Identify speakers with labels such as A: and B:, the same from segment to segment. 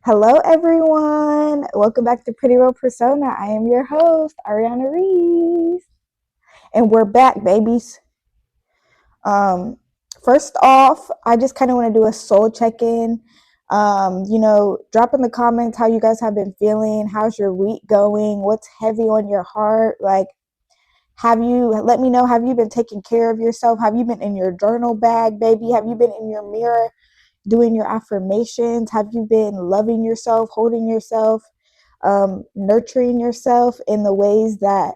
A: Hello, everyone. Welcome back to PrettyRealPersona. I am your host, Ariana Reese, and we're back, babies. First off, I just kind of want to do a soul check-in. Drop in the comments how you guys have been feeling. How's your week going? What's heavy on your heart? Let me know, have you been taking care of yourself? Have you been in your journal bag, baby? Have you been in your mirror doing your affirmations? Have you been loving yourself, holding yourself, nurturing yourself in the ways that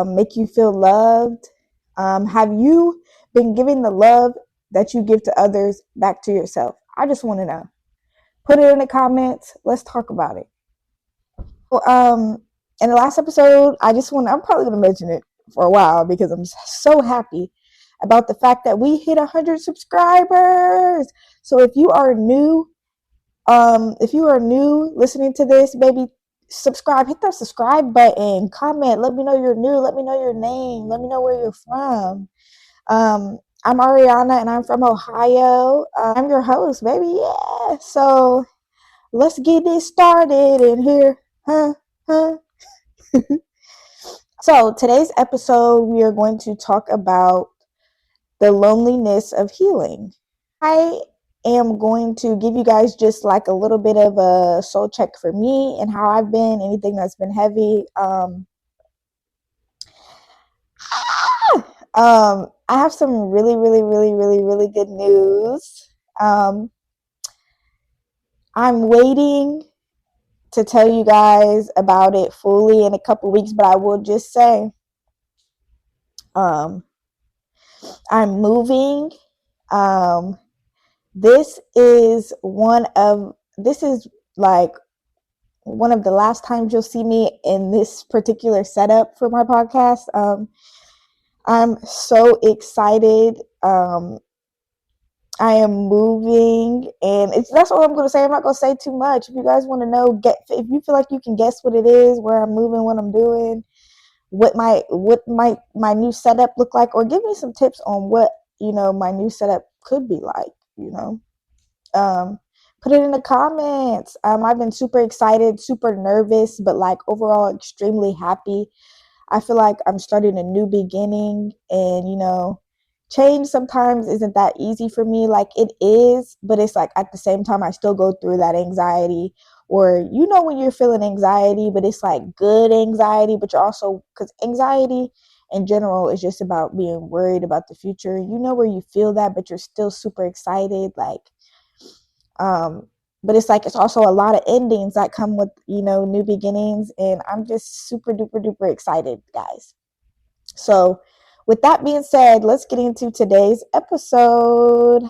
A: make you feel loved? Have you been giving the love that you give to others back to yourself? I just want to know. Put it in the comments. Let's talk about it. In the last episode, I'm probably going to mention it for a while because I'm so happy about the fact that we hit 100 subscribers. So if you are new listening to this, baby, subscribe, hit that subscribe button, comment, let me know you're new, let me know your name, let me know where you're from. I'm Ariana and I'm from Ohio. I'm your host, baby. Yeah. So let's get this started in here. So today's episode, we are going to talk about the loneliness of healing. I am going to give you guys just like a little bit of a soul check for me and how I've been, anything that's been heavy. I have some really, really, really, really, really good news. I'm waiting to tell you guys about it fully in a couple weeks, but I will just say, I'm moving. This is like one of the last times you'll see me in this particular setup for my podcast. I'm so excited. I am moving, and that's all I'm going to say. I'm not going to say too much. If you guys want to know, if you feel like you can guess what it is, where I'm moving, what I'm doing, what my new setup look like, or give me some tips on what my new setup could be like. Put it in the comments. I've been super excited, super nervous, but like overall extremely happy. I feel like I'm starting a new beginning, and change sometimes isn't that easy for me. Like it is, but it's like at the same time I still go through that anxiety, or when you're feeling anxiety, but it's like good anxiety, but you're also, because anxiety in general is just about being worried about the future. Where you feel that, but you're still super excited, but it's like it's also a lot of endings that come with new beginnings, and I'm just super duper duper excited, guys. So with that being said, let's get into today's episode.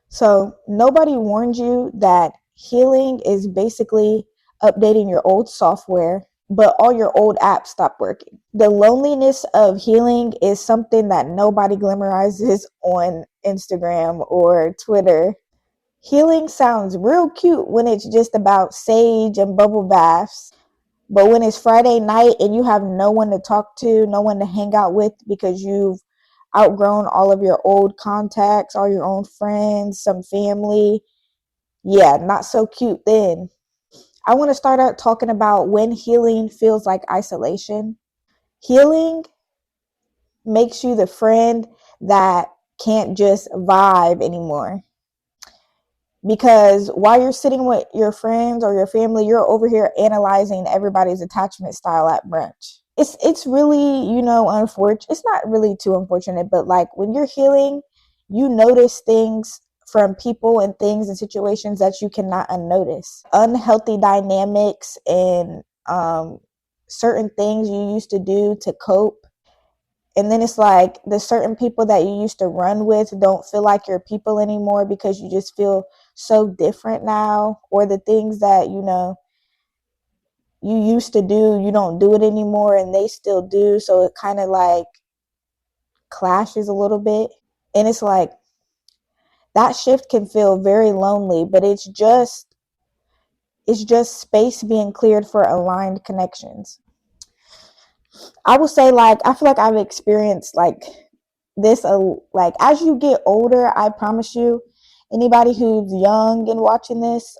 A: So nobody warned you that healing is basically updating your old software, but all your old apps stop working. The loneliness of healing is something that nobody glamorizes on Instagram or Twitter. Healing sounds real cute when it's just about sage and bubble baths. But when it's Friday night and you have no one to talk to, no one to hang out with because you've outgrown all of your old contacts, all your own friends, some family, yeah, not so cute then. I want to start out talking about when healing feels like isolation. Healing makes you the friend that can't just vibe anymore. Because while you're sitting with your friends or your family, you're over here analyzing everybody's attachment style at brunch. It's really, unfortunate. It's not really too unfortunate, but like when you're healing, you notice things from people and things and situations that you cannot unnotice. Unhealthy dynamics and certain things you used to do to cope. And then it's like the certain people that you used to run with don't feel like your people anymore because you just feel so different now. Or the things that, you used to do, you don't do it anymore and they still do. So it kind of like clashes a little bit. And it's like that shift can feel very lonely, but it's just space being cleared for aligned connections. I will say, like, I feel like I've experienced like this like as you get older, I promise you, anybody who's young and watching this,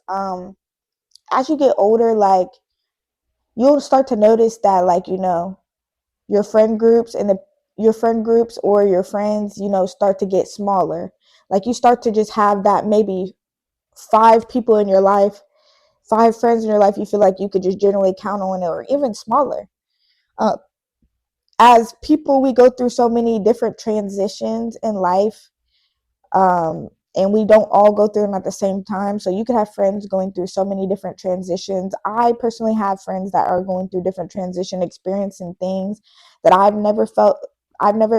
A: as you get older, like you'll start to notice that, like, your friend groups and your friend groups or your friends, start to get smaller. Like you start to just have that maybe 5 people in your life, 5 friends in your life you feel like you could just generally count on, or even smaller. uh, as people, we go through so many different transitions in life, and we don't all go through them at the same time. So you could have friends going through so many different transitions. I personally have friends that are going through different transition, experiencing things that I've never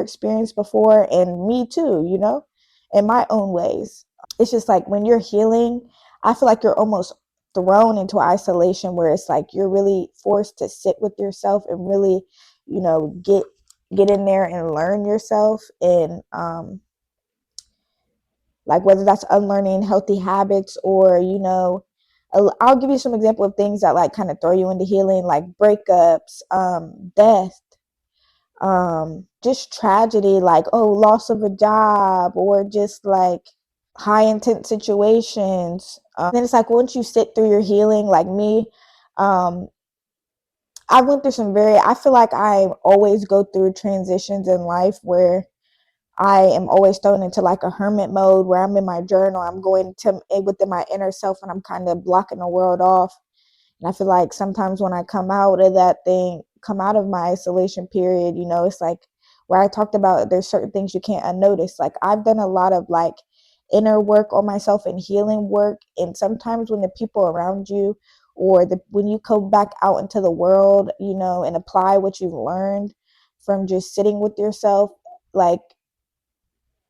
A: experienced before, and me too, in my own ways. It's just like when you're healing, I feel like you're almost thrown into isolation, where it's like you're really forced to sit with yourself and really, get in there and learn yourself, and like whether that's unlearning healthy habits, or I'll give you some example of things that like kind of throw you into healing, like breakups, death, just tragedy, like, oh, loss of a job, or just like high intense situations. Then it's like once you sit through your healing, like me, um I went through some very, I feel like I always go through transitions in life where I am always thrown into like a hermit mode, where I'm in my journal, I'm going to within my inner self, and I'm kind of blocking the world off. And I feel like sometimes when I come out of my isolation period, it's like where I talked about there's certain things you can't unnotice. Like I've done a lot of like inner work on myself and healing work. And sometimes when the people around you, or when you go back out into the world, and apply what you've learned from just sitting with yourself, like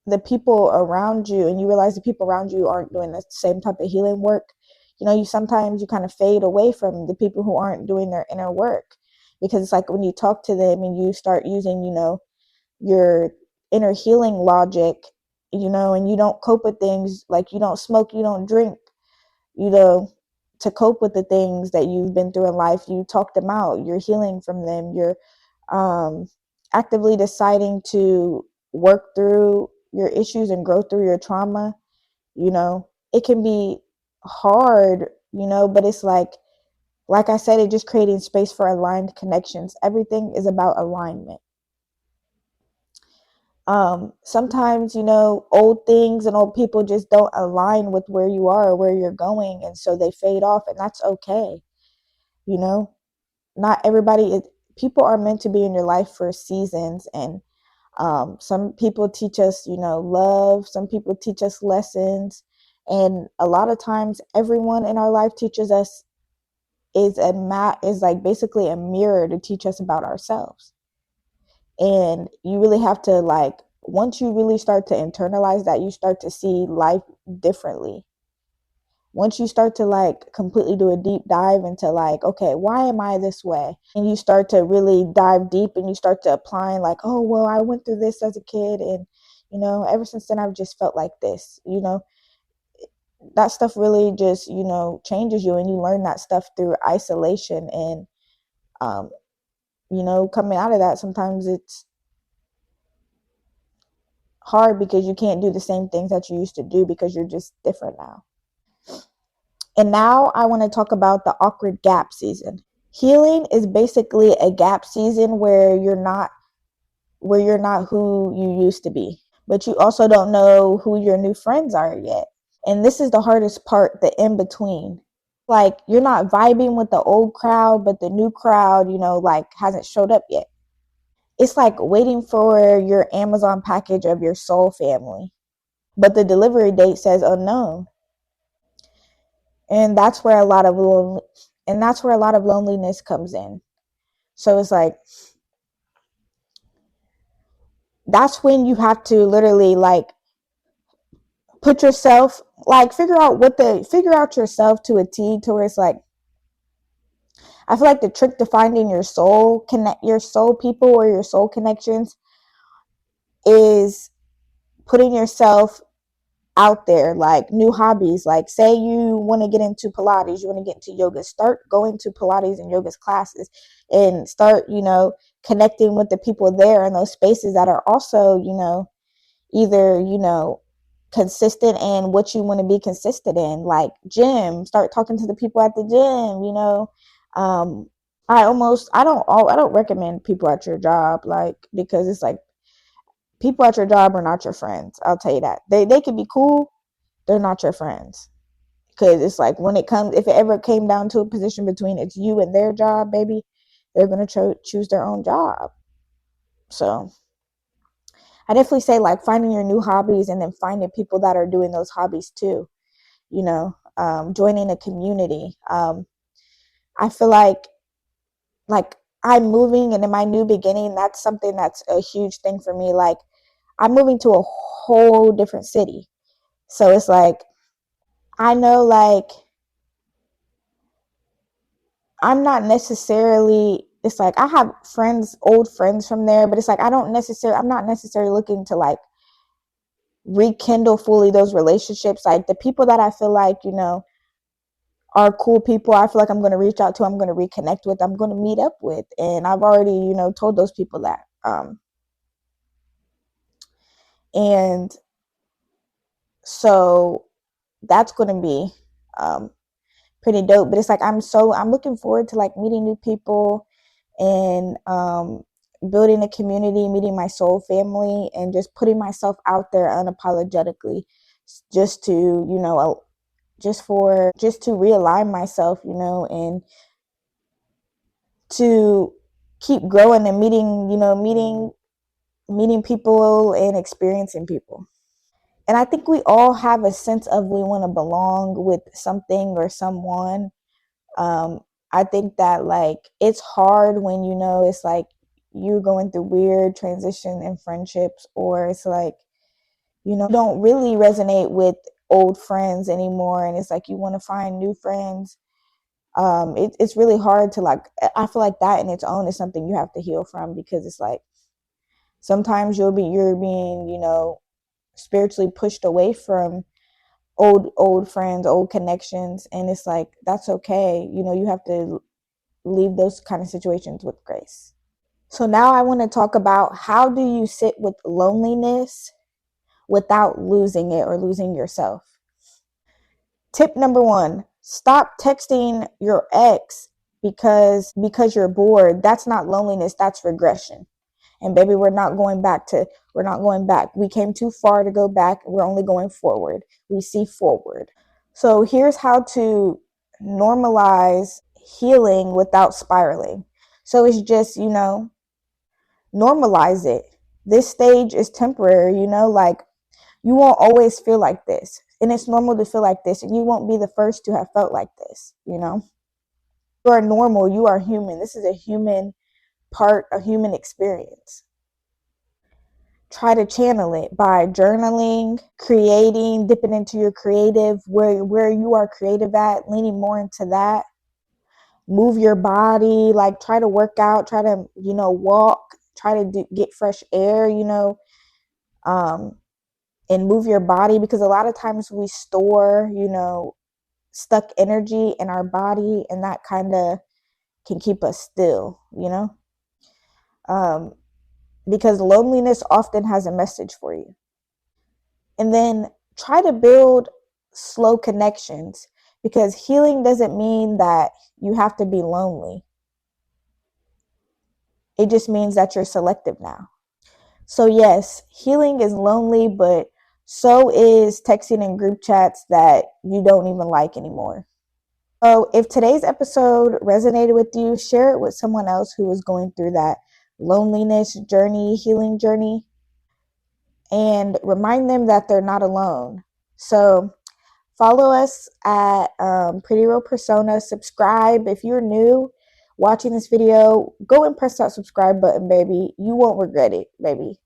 A: the people around you, and you realize the people around you aren't doing the same type of healing work, you sometimes you kind of fade away from the people who aren't doing their inner work, because it's like when you talk to them and you start using, your inner healing logic, and you don't cope with things, like you don't smoke, you don't drink, you know to cope with the things that you've been through in life, you talk them out, you're healing from them, you're um, actively deciding to work through your issues and grow through your trauma. It can be hard, but it's like I said, it just creating space for aligned connections. Everything is about alignment. Sometimes, old things and old people just don't align with where you are or where you're going, and so they fade off, and that's okay. you know Not everybody is People are meant to be in your life for seasons, and some people teach us, love, some people teach us lessons, and a lot of times everyone in our life teaches us, is like basically a mirror to teach us about ourselves. And you really have to, like, once you really start to internalize that, you start to see life differently. Once you start to like completely do a deep dive into, like, okay, why am I this way, and you start to really dive deep, and you start to apply, like, oh well, I went through this as a kid, and ever since then I've just felt like this. That stuff really just changes you, and you learn that stuff through isolation. And um coming out of that, sometimes it's hard because you can't do the same things that you used to do, because you're just different now. And now I want to talk about the awkward gap season. Healing is basically a gap season where you're not who you used to be, but you also don't know who your new friends are yet. And this is the hardest part, the in between. Like you're not vibing with the old crowd, but the new crowd, like hasn't showed up yet. It's like waiting for your Amazon package of your soul family, but the delivery date says unknown. And that's where a lot of loneliness comes in. So it's like that's when you have to literally like put yourself, like figure out yourself to a T, to where it's like, I feel like the trick to finding your soul people or your soul connections is putting yourself out there, like new hobbies. Like say you want to get into Pilates, you want to get into yoga, start going to Pilates and yoga classes, and start, connecting with the people there in those spaces that are also, either, consistent in what you want to be consistent in, like gym, start talking to the people at the gym, I don't recommend people at your job, like, because it's like people at your job are not your friends. I'll tell you that. They can be cool, they're not your friends. Because it's like if it ever came down to a position between it's you and their job, baby, they're going to choose their own job. So I definitely say, like, finding your new hobbies and then finding people that are doing those hobbies too, joining a community. I feel like I'm moving and in my new beginning, that's something that's a huge thing for me. Like, I'm moving to a whole different city. So it's like, I know, like, I'm not necessarily, it's like I have friends, old friends from there, but it's like I'm not necessarily looking to, like, rekindle fully those relationships. Like, the people that I feel like, are cool people, I feel like I'm going to reach out to, I'm going to reconnect with, I'm going to meet up with. And I've already, told those people that. And so that's going to be pretty dope. But it's like, I'm looking forward to, like, meeting new people and building a community, meeting my soul family, and just putting myself out there unapologetically, just to, just to realign myself, and to keep growing and meeting people and experiencing people. And I think we all have a sense of we want to belong with something or someone. I think that, like, it's hard when, it's like you're going through weird transition in friendships, or it's like, don't really resonate with old friends anymore. And it's like you want to find new friends. It's really hard to, like, I feel like that in its own is something you have to heal from, because it's like sometimes you're being, spiritually pushed away from old friends, old connections. And it's like, that's okay. You have to leave those kind of situations with grace. So now I want to talk about, how do you sit with loneliness without losing it or losing yourself? Tip number 1, stop texting your ex because you're bored. That's not loneliness, that's regression. And baby, we're not going back. We came too far to go back. We're only going forward. We see forward. So here's how to normalize healing without spiraling. So it's just, normalize it. This stage is temporary, like, you won't always feel like this. And it's normal to feel like this. And you won't be the first to have felt like this, You are normal. You are human. This is a human part, a human experience. Try to channel it by journaling, creating, dipping into your creative, where you are creative at, leaning more into that. Move your body, like, try to work out, try to, walk, try to get fresh air, um, and move your body, because a lot of times we store, stuck energy in our body, and that kind of can keep us still. Um, because loneliness often has a message for you. And then try to build slow connections, because healing doesn't mean that you have to be lonely. It just means that you're selective now. So yes, healing is lonely, but so is texting in group chats that you don't even like anymore. So if today's episode resonated with you, share it with someone else who is going through that loneliness journey, healing journey, and remind them that they're not alone. So follow us at PrettyRealPersona. Subscribe. If you're new watching this video, go and press that subscribe button, baby. You won't regret it, baby.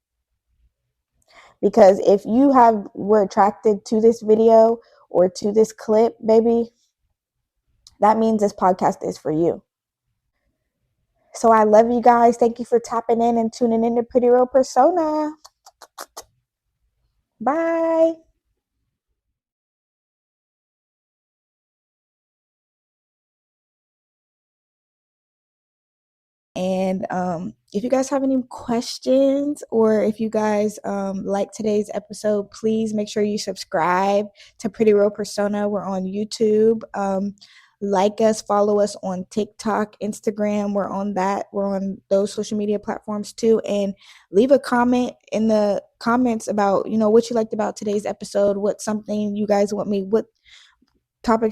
A: Because if you were attracted to this video or to this clip, baby, that means this podcast is for you. So I love you guys. Thank you for tapping in and tuning in to Pretty Real Persona. Bye. And And if you guys have any questions, or if you guys like today's episode, please make sure you subscribe to Pretty Real Persona. We're on YouTube. Like us, follow us on TikTok, Instagram. We're on that. We're on those social media platforms too. And leave a comment in the comments about, what you liked about today's episode, what topics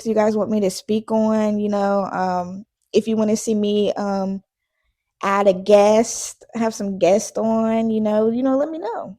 A: you guys want me to speak on. If you want to see me add a guest, have some guests on, let me know.